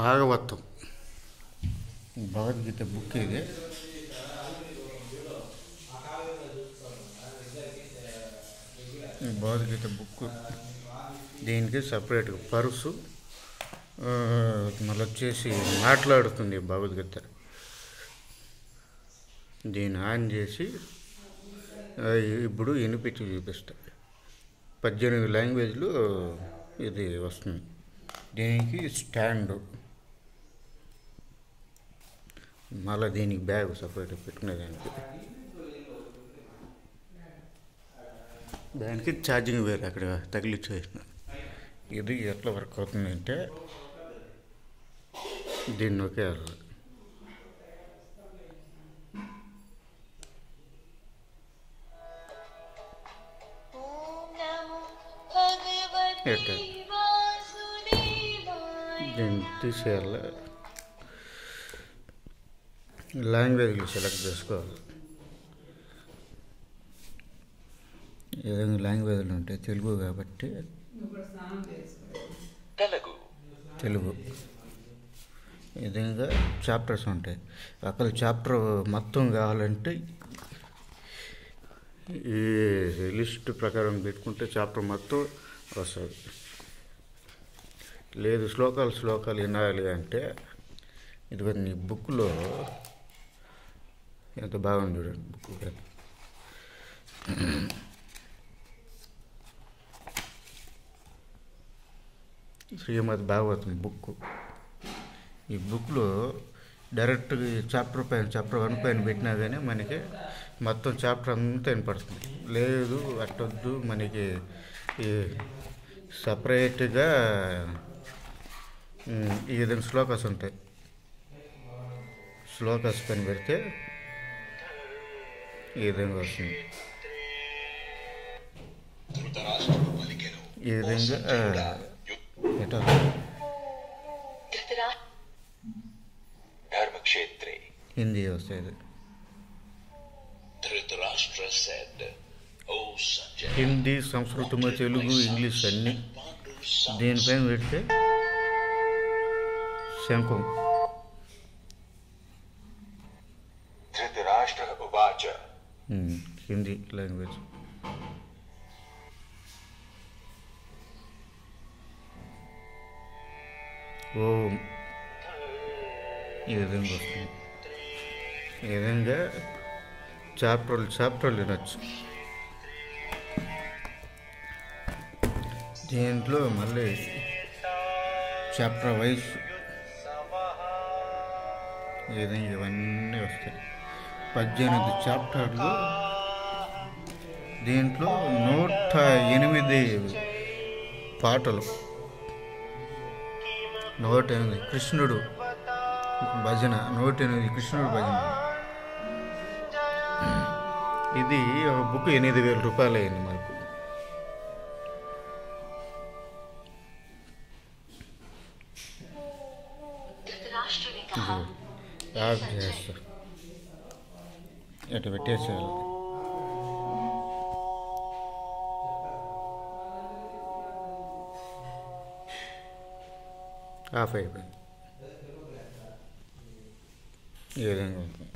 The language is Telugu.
భాగవతం భగవద్గీత బుక్ ఇది. భగవద్గీత బుక్ దీనికి సపరేట్గా పరుసు మళ్ళీ వచ్చేసి మాట్లాడుతుంది భగవద్గీత. దీన్ని ఆన్ చేసి ఇప్పుడు వినిపించి చూపిస్తా. 18 లాంగ్వేజ్లు ఇది వస్తుంది. దీనికి స్టాండు, మళ్ళీ దీనికి బ్యాగ్ సపరేట్గా పెట్టుకునేదానికి. దానికి ఛార్జింగ్ వేరే అక్కడ తగిలిచ్చేసిన. ఇది ఎట్లా వర్క్ అవుతుందంటే దీన్ని నొక్కేయాలి. దీన్ని తీసేయాలి. లాంగ్వేజ్లు సెలెక్ట్ చేసుకోవాలి. ఏదైనా లాంగ్వేజ్లు ఉంటాయి. తెలుగు కాబట్టి తెలుగు. ఈ విధంగా చాప్టర్స్ ఉంటాయి. అక్కడ చాప్టర్ మొత్తం కావాలంటే ఈ లిస్ట్ ప్రకారం పెట్టుకుంటే చాప్టర్ మొత్తం వస్తుంది. లేదు శ్లోకాలు వినాలి అంటే ఇది నీ బుక్లో ఎంత బాగుంది చూడండి. బుక్ శ్రీమద్ భాగవతం బుక్. ఈ బుక్లో డైరెక్ట్ చాప్టర్ 1 పైన పెట్టినా కానీ మనకి మొత్తం చాప్టర్ అంతా వినపడుతుంది. లేదు అట్టొద్దు, మనకి ఈ సపరేట్గా ఈ విధంగా శ్లోకాస్ ఉంటాయి. శ్లోకాస్ పైన పెడితే ఈ విధంగా వస్తుంది. ఈ విధంగా హిందీ వస్తుంది. హిందీ, సంస్కృతము, తెలుగు, ఇంగ్లీష్ అన్నీ దీనిపైన పెడితే శంఖం. హిందీ లాంగ్వేజ్. ఓం ఈ విధంగా వస్తుంది. ఈ విధంగా చాప్టర్లు వినొచ్చు. దీంట్లో మళ్ళీ చాప్టర్ వైజ్ ఈ విధంగా ఇవన్నీ వస్తాయి. 18 చాప్టర్లు. దీంట్లో 108 పాటలు. 108 కృష్ణుడు భజన. 108 కృష్ణుడు భజన. ఇది ఒక బుక్ 8,000 రూపాయలు అయింది మాకు. ఆఫ్ చేస్తా, ఇటు పెట్టేసేయాలి. ఆఫ్ అయిపోయింది. ఈ విధంగా ఉంటుంది.